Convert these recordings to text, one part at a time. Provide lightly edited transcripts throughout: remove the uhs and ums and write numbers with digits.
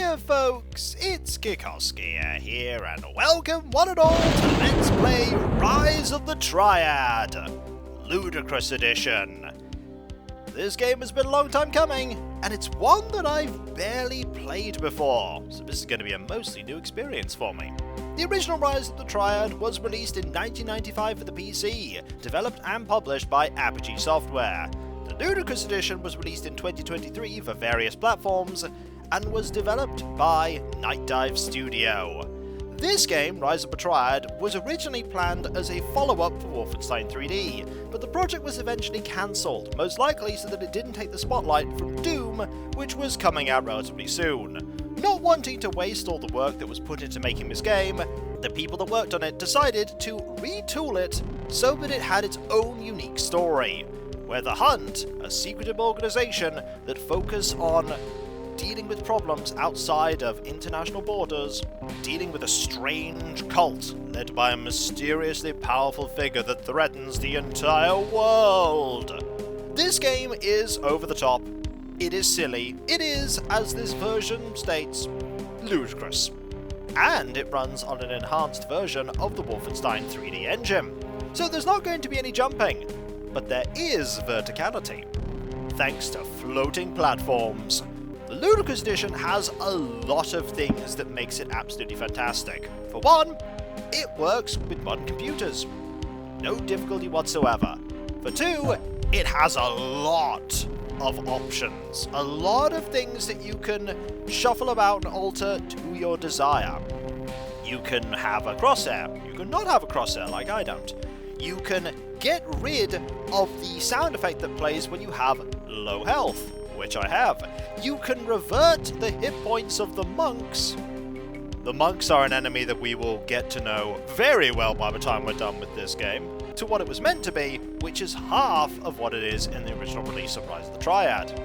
Hiya folks, it's Kikoskia here, and welcome one and all to Let's Play Rise of the Triad, Ludicrous Edition. This game has been a long time coming, and it's one that I've barely played before, so this is going to be a mostly new experience for me. The original Rise of the Triad was released in 1995 for the PC, developed and published by Apogee Software. The Ludicrous Edition was released in 2023 for various platforms, and was developed by Night Dive Studio. This game, Rise of the Triad, was originally planned as a follow-up for Wolfenstein 3D, but the project was eventually cancelled, most likely so that it didn't take the spotlight from Doom, which was coming out relatively soon. Not wanting to waste all the work that was put into making this game, the people that worked on it decided to retool it so that it had its own unique story, where the Hunt, a secretive organisation that focus on dealing with problems outside of international borders, dealing with a strange cult led by a mysteriously powerful figure that threatens the entire world. This game is over the top, it is silly, it is, as this version states, ludicrous. And it runs on an enhanced version of the Wolfenstein 3D engine. So there's not going to be any jumping, but there is verticality, thanks to floating platforms. The Ludicrous Edition has a lot of things that makes it absolutely fantastic. For one, it works with modern computers. No difficulty whatsoever. For two, it has a lot of options. A lot of things that you can shuffle about and alter to your desire. You can have a crosshair. You can not have a crosshair, like I don't. You can get rid of the sound effect that plays when you have low health, which I have. You can revert the hit points of the monks. The monks are an enemy that we will get to know very well by the time we're done with this game, to what it was meant to be, which is half of what it is in the original release of Rise of the Triad.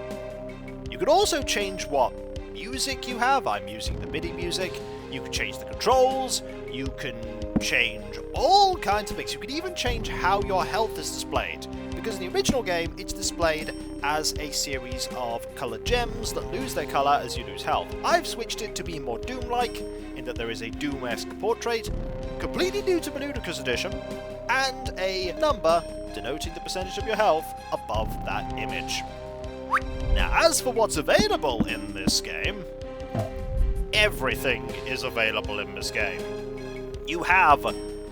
You can also change what music you have. I'm using the MIDI music. You can change the controls. You can change all kinds of things. You can even change how your health is displayed, because in the original game it's displayed as a series of coloured gems that lose their colour as you lose health. I've switched it to be more Doom-like, in that there is a Doom-esque portrait, completely new to the Ludicrous Edition, and a number denoting the percentage of your health above that image. Now, as for what's available in this game, everything is available in this game. You have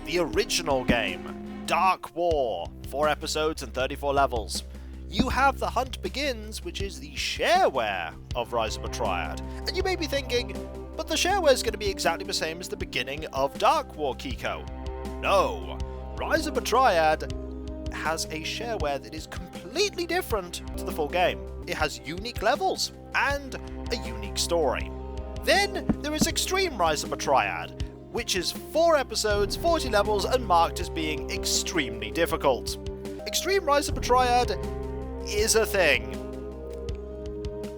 the original game, Dark War, 4 episodes and 34 levels. You have The Hunt Begins, which is the shareware of Rise of the Triad. And you may be thinking, but the shareware is going to be exactly the same as the beginning of Dark War, Kiko. No, Rise of the Triad has a shareware that is completely different to the full game. It has unique levels and a unique story. Then there is Extreme Rise of the Triad, which is 4 episodes, 40 levels, and marked as being extremely difficult. Extreme Rise of the Triad is a thing.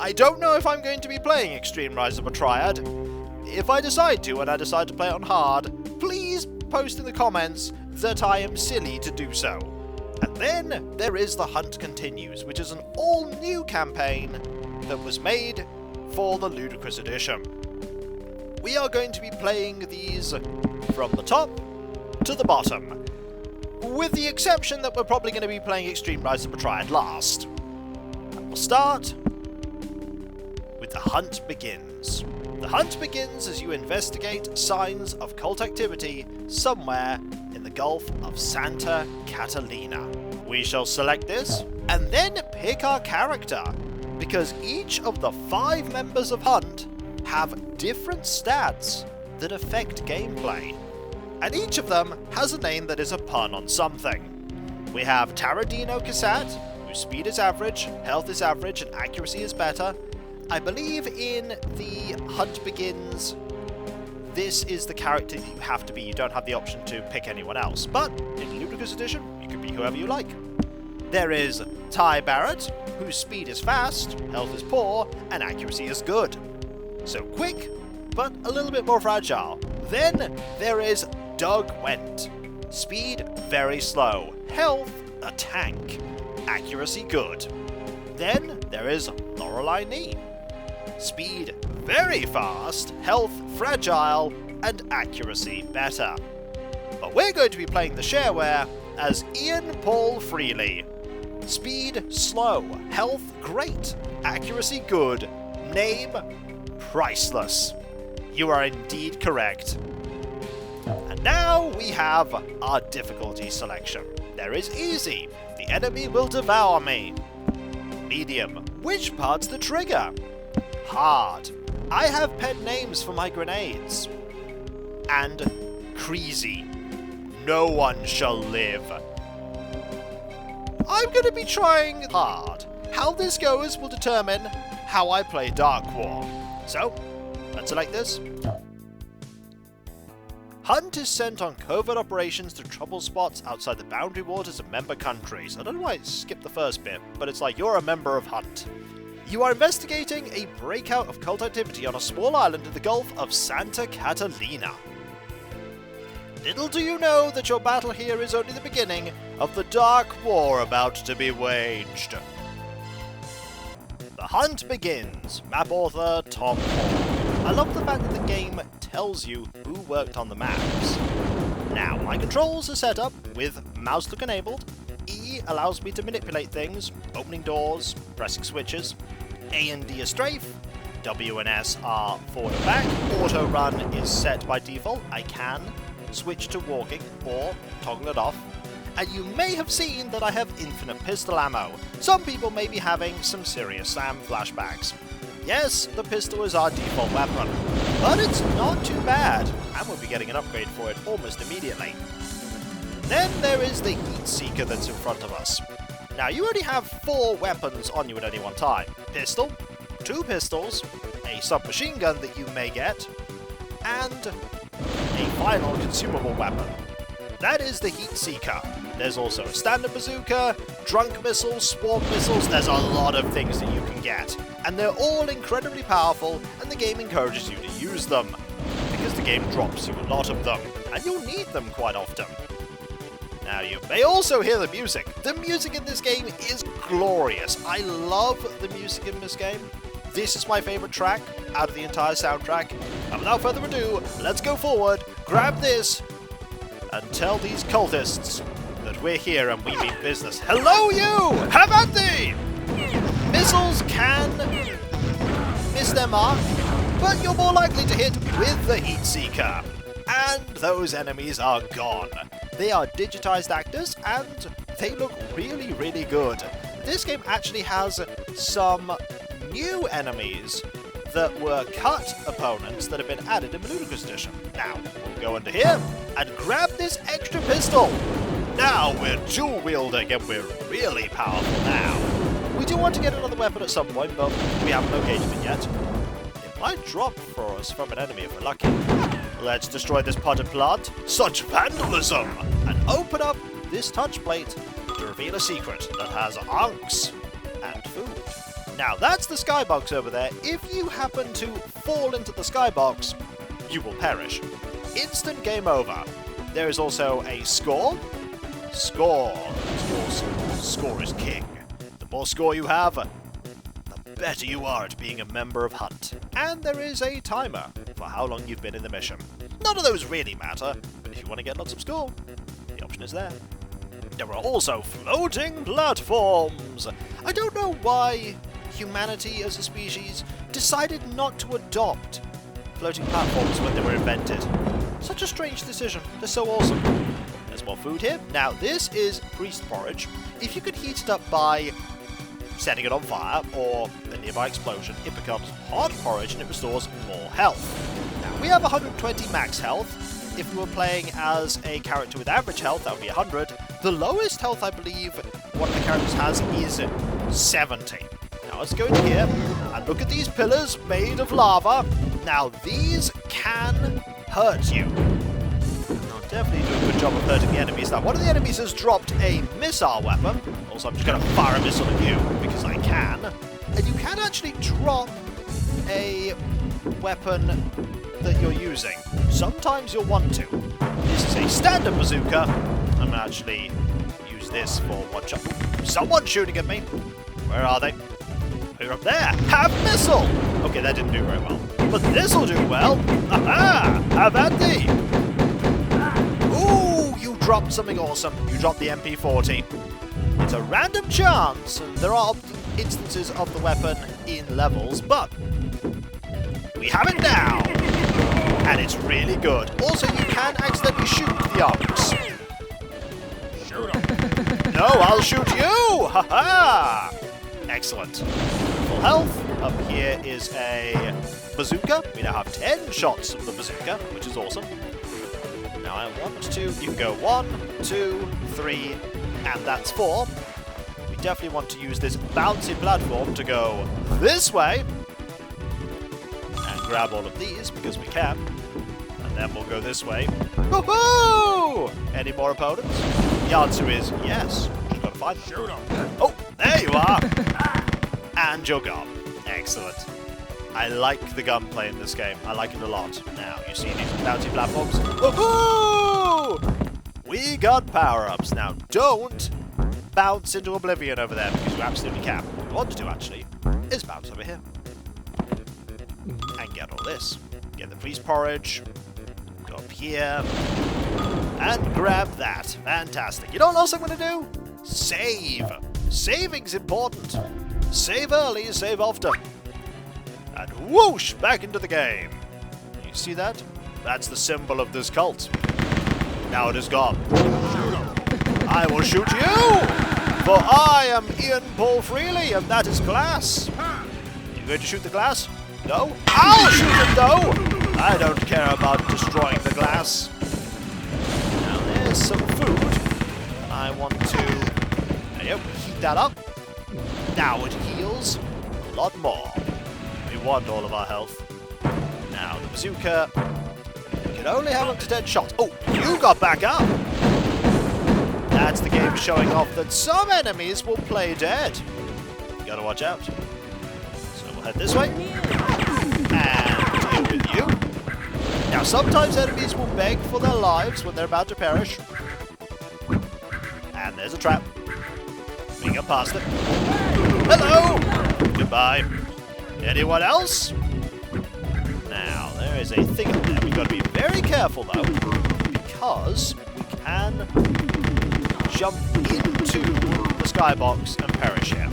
I don't know if I'm going to be playing Extreme Rise of the Triad. If I decide to, and I decide to play it on hard, please post in the comments that I am silly to do so. And then there is The Hunt Continues, which is an all-new campaign that was made for the Ludicrous Edition. We are going to be playing these from the top to the bottom, with the exception that we're probably going to be playing Extreme Rise of the Triad last. And we'll start with The Hunt Begins. The Hunt begins as you investigate signs of cult activity somewhere in the Gulf of Santa Catalina. We shall select this, and then pick our character, because each of the 5 members of Hunt have different stats that affect gameplay, and each of them has a name that is a pun on something. We have Taradino Cassat, whose speed is average, health is average, and accuracy is better. I believe in The Hunt Begins, this is the character that you have to be. You don't have the option to pick anyone else, but in the Ludicrous Edition, you can be whoever you like. There is Ty Barrett, whose speed is fast, health is poor, and accuracy is good. So quick, but a little bit more fragile. Then there is Doug Wendt. Speed very slow, health a tank, accuracy good. Then there is Lorelei Nee. Speed very fast, health fragile, and accuracy better. But we're going to be playing the shareware as Ian Paul Freely. Speed slow, health great, accuracy good, name priceless. You are indeed correct. And now we have our difficulty selection. There is easy, the enemy will devour me. Medium, which part's the trigger? Hard, I have pen names for my grenades. And crazy, no one shall live. I'm going to be trying hard. How this goes will determine how I play Dark War. So, let's select this. Hunt is sent on covert operations to trouble spots outside the boundary waters of member countries. I don't know why I skipped the first bit, but it's like you're a member of Hunt. You are investigating a breakout of cult activity on a small island in the Gulf of Santa Catalina. Little do you know that your battle here is only the beginning of the dark war about to be waged. The hunt begins. Map author Tom Hall. I love the fact that the game tells you who worked on the maps. Now, my controls are set up with mouse look enabled. E allows me to manipulate things, opening doors, pressing switches. A and D are strafe. W and S are forward and back. Auto run is set by default. I can switch to walking or toggle it off. And you may have seen that I have infinite pistol ammo. Some people may be having some serious Sam flashbacks. Yes, the pistol is our default weapon, but it's not too bad, and we'll be getting an upgrade for it almost immediately. Then there is the heat seeker that's in front of us. Now you only have 4 weapons on you at any one time. Pistol, 2 pistols, a submachine gun that you may get, and a final consumable weapon. That is the heat seeker. There's also a standard bazooka, drunk missiles, swarm missiles, there's a lot of things that you can get. And they're all incredibly powerful, and the game encourages you to use them, because the game drops you a lot of them, and you'll need them quite often. Now you may also hear the music. The music in this game is glorious. I love the music in this game. This is my favourite track out of the entire soundtrack. And without further ado, let's go forward, grab this, and tell these cultists that we're here and we mean business. Hello you! Have at thee! Missiles can miss their mark, but you're more likely to hit with the heat seeker. And those enemies are gone. They are digitized actors and they look really, really good. This game actually has some new enemies that were cut opponents that have been added in the Ludicrous edition. Now, we'll go under here and grab this extra pistol. Now we're dual wielding and we're really powerful now. We do want to get another weapon at some point, but we haven't located it yet. It might drop for us from an enemy if we're lucky. Let's destroy this potted plant. Such vandalism! And open up this touch plate to reveal a secret that has ankhs and food. Now that's the skybox over there. If you happen to fall into the skybox, you will perish. Instant game over. There is also a score. Score. Of course, score is king. The more score you have, the better you are at being a member of Hunt. And there is a timer for how long you've been in the mission. None of those really matter, but if you want to get lots of score, the option is there. There are also floating platforms. I don't know why humanity as a species decided not to adopt floating platforms when they were invented. Such a strange decision. They're so awesome. There's more food here. Now this is priest porridge. If you could heat it up by setting it on fire or a nearby explosion, it becomes hot porridge and it restores more health. Now we have 120 max health. If we were playing as a character with average health, that would be 100. The lowest health I believe one of the characters has is 70. Now let's go in here and look at these pillars made of lava. Now these can hurt you. I'll definitely do a good job of hurting the enemies. Now one of the enemies has dropped a missile weapon. Also I'm just going to fire a missile at you because I can. And you can actually drop a weapon that you're using. Sometimes you'll want to. This is a standard bazooka. I'm going to actually use this for one shot. Someone's shooting at me. Where are they? Who're up there? Have missile! Okay, that didn't do very well. But this'll do well! Aha! Have at thee! Ooh, you dropped something awesome. You dropped the MP40. It's a random chance, and there are instances of the weapon in levels, but we have it now! And it's really good. Also, you can accidentally shoot the arcs. Shoot him! No, I'll shoot you! Ha-ha! Excellent. Full health. Up here is a bazooka. We now have 10 shots of the bazooka, which is awesome. Now I want to... You can go 1, 2, 3, and that's 4. We definitely want to use this bouncy platform to go this way. And grab all of these, because we can. And then we'll go this way. Woohoo! Any more opponents? The answer is yes. Just gotta find them. Shoot 'em. Oh, there you are! And you're gone. Excellent. I like the gunplay in this game. I like it a lot. Now, you see these bouncy platforms? Woohoo! We got power-ups. Now, don't bounce into oblivion over there, because you absolutely can. What you want to do, actually, is bounce over here. And get all this. Get the freeze porridge. Go up here. And grab that. Fantastic. You know what else I'm going to do? Save. Saving's important. Save early, save often. And whoosh, back into the game. You see that? That's the symbol of this cult. Now it is gone. I will shoot you! For I am Ian Paul Freely, and that is glass. You going to shoot the glass? No? I'll shoot it though! I don't care about destroying the glass. Now there's some food. I want to... There you go, heat that up. Now it heals a lot more. We want all of our health. Now the bazooka. We can only have up to 10 shots. Oh, you got back up! That's the game showing off that some enemies will play dead. You gotta watch out. So we'll head this way. And deal with you. Now sometimes enemies will beg for their lives when they're about to perish. And there's a trap. We get past it. Hello! Goodbye. Anyone else? Now, there is a thing up there. We've got to be very careful, though, because we can jump into the skybox and perish here.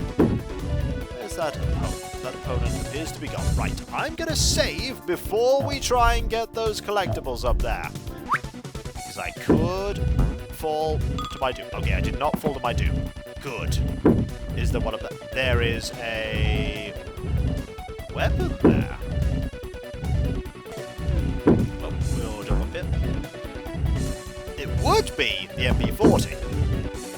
Where's that opponent? That opponent appears to be gone. Right, I'm going to save before we try and get those collectibles up there. Because I could fall to my doom. Okay, I did not fall to my doom. Good. Is there one up there? There is a weapon there. Oh, we'll jump up here. It would be the MP40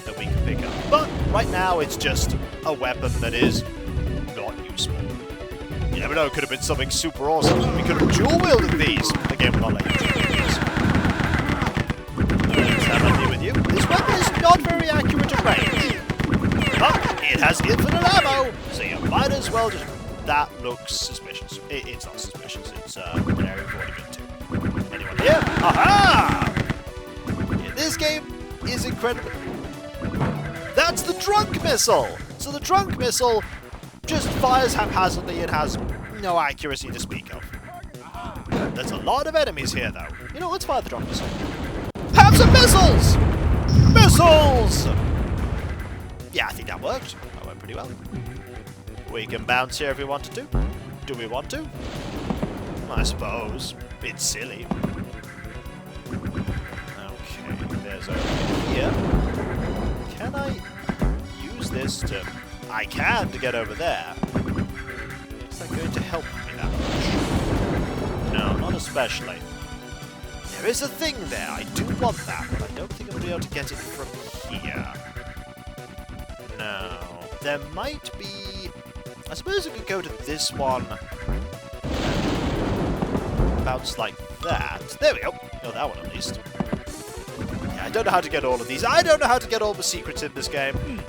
that we can pick up, but right now it's just a weapon that is not useful. You never know, it could have been something super awesome. We could have dual-wielded these. The game will not let you do this. Let's have a deal with you. This weapon is not very accurate at range. But it has infinite ammo, so you might as well just... That looks suspicious. It's not suspicious, it's an area we've already been to. Anyone here? Aha! Yeah, this game is incredible. That's the drunk missile! So the drunk missile just fires haphazardly and has no accuracy to speak of. There's a lot of enemies here, though. You know, let's fire the drunk missile. Have some missiles! Missiles! Yeah, I think that worked. That went pretty well. We can bounce here if we wanted to. Do we want to? I suppose. It's silly. Okay, there's over here. Can I use this to... I can to get over there. Is that going to help me that much? No, not especially. There is a thing there. I do want that, but I don't think I'm going to be able to get it from here. No. There might be... I suppose we could go to this one. Bounce like that. There we go. Oh, that one at least. Yeah, I don't know how to get all of these. I don't know how to get all the secrets in this game.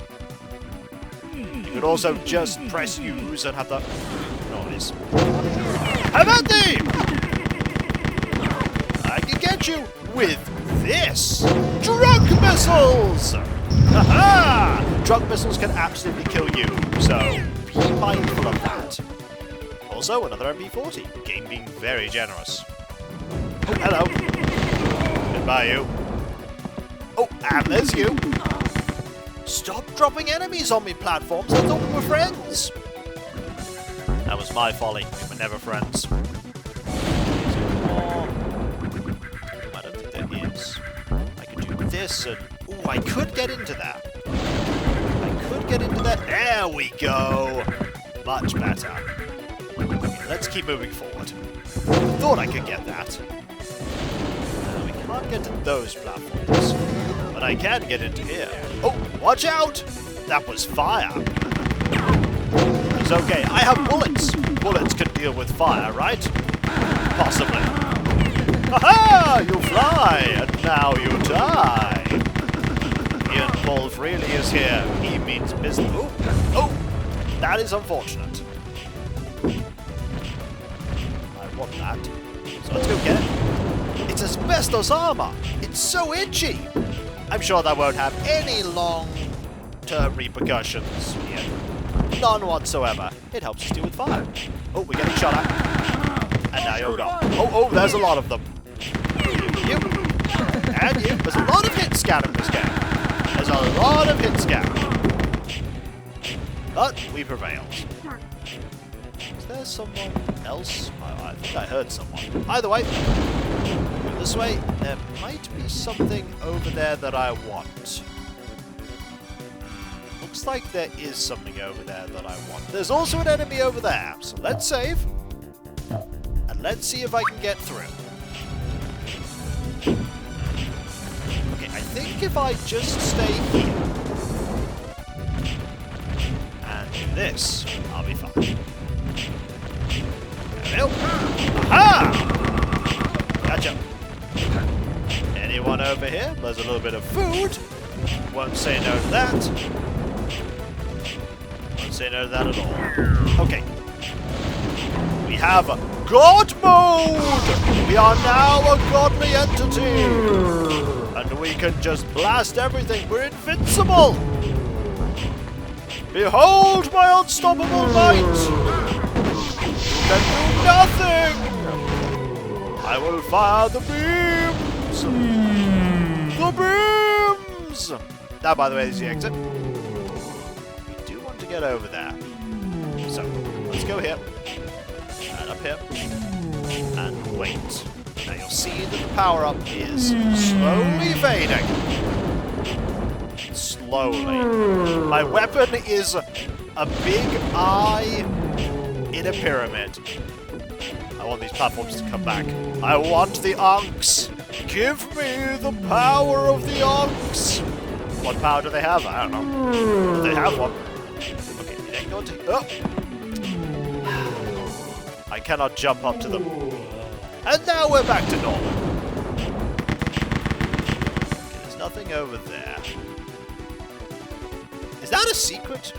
You could also just press use and have the noise. Have at thee! I can get you with this! Drunk missiles! Haha! Drunk missiles can absolutely kill you, so be mindful of that. also another MP40. Game being very generous. Oh, hello. Goodbye, you. Oh, and there's you. Stop dropping enemies on me, platforms. I thought we were friends. That was my folly. We were never friends. I don't think there is. I could do this and... Ooh, I could get into that. I could get into that. There we go. Much better. Okay, let's keep moving forward. Thought I could get that. We can't get to those platforms. But I can get into here. Oh, watch out! That was fire. It's okay. I have bullets. Bullets can deal with fire, right? Possibly. Aha! You fly, and now you die. Ian Paul Freely is here. He means business. Oh, that is unfortunate. I want that. So let's go get it. It's asbestos armor. It's so itchy. I'm sure that won't have any long-term repercussions here. None whatsoever. It helps us deal with fire. Oh, we're getting shot at. And now you're gone. Oh, there's a lot of them. You. And you. There's a lot of hit scan in this game. There's a lot of hit scan. But we prevailed. Is there someone else? I think I heard someone. Either way, go this way. There might be something over there that I want. Looks like there is something over there that I want. There's also an enemy over there. So let's save. And let's see if I can get through. Okay, I think if I just stay here and do this, I'll be fine. There we go. Aha! Gotcha. Anyone over here? There's a little bit of food. Won't say no to that. Won't say no to that at all. Okay. We have God mode! We are now a godly entity! And we can just blast everything. We're invincible! Behold my unstoppable might! Can do nothing! I will fire the beams! The beams! Now, by the way, is the exit. We do want to get over there. So, let's go here. And up here. And wait. Now you'll see that the power-up is slowly fading. Slowly. My weapon is a big eye in a pyramid. I want these platforms to come back. I want the Unks. Give me the power of the Unks. What power do they have? I don't know. They have one. Okay, you ain't going to... Oh! I cannot jump up to them. And now we're back to normal. Okay, there's nothing over there. Is that a secret?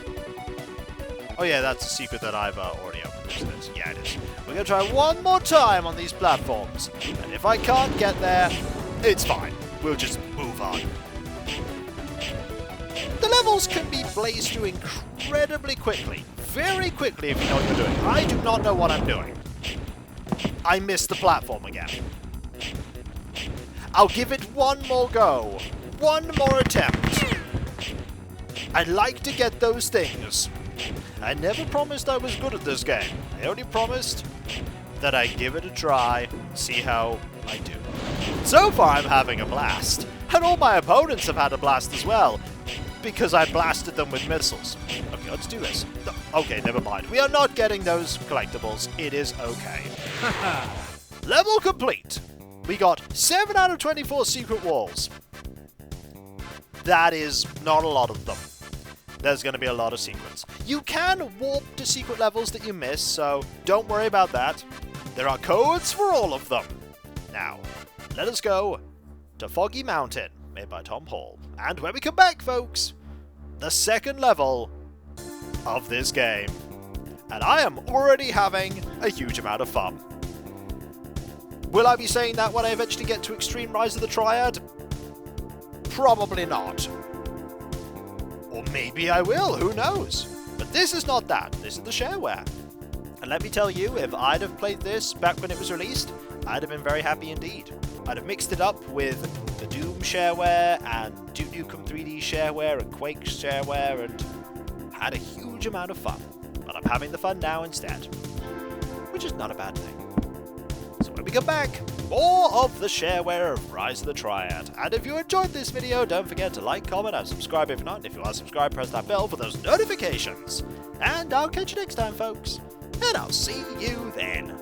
Oh yeah, that's a secret that I've already opened, isn't it? Yeah, it is. We're going to try one more time on these platforms. And if I can't get there, it's fine. We'll just move on. The levels can be blazed through incredibly quickly. Very quickly if you know what you're doing. I do not know what I'm doing. I missed the platform again. I'll give it one more go. One more attempt. I'd like to get those things. I never promised I was good at this game. I only promised that I'd give it a try, see how I do. So far I'm having a blast. And all my opponents have had a blast as well. Because I blasted them with missiles. Okay, let's do this. Okay, never mind. We are not getting those collectibles. It is okay. Level complete. We got 7 out of 24 secret walls. That is not a lot of them. There's going to be a lot of secrets. You can warp to secret levels that you miss, so don't worry about that. There are codes for all of them. Now, let us go to Foggy Mountain, made by Tom Hall. And when we come back, folks, the second level of this game. And I am already having a huge amount of fun. Will I be saying that when I eventually get to Extreme Rise of the Triad? Probably not. Or maybe I will, who knows? But this is not that. This is the shareware. And let me tell you, if I'd have played this back when it was released, I'd have been very happy indeed. I'd have mixed it up with the Doom shareware and Duke Nukem 3D shareware and Quake shareware and had a huge amount of fun. But I'm having the fun now instead, which is not a bad thing. So when we come back, more of the shareware of Rise of the Triad. And if you enjoyed this video, don't forget to like, comment, and subscribe if not. And if you are subscribed, press that bell for those notifications. And I'll catch you next time, folks. And I'll see you then.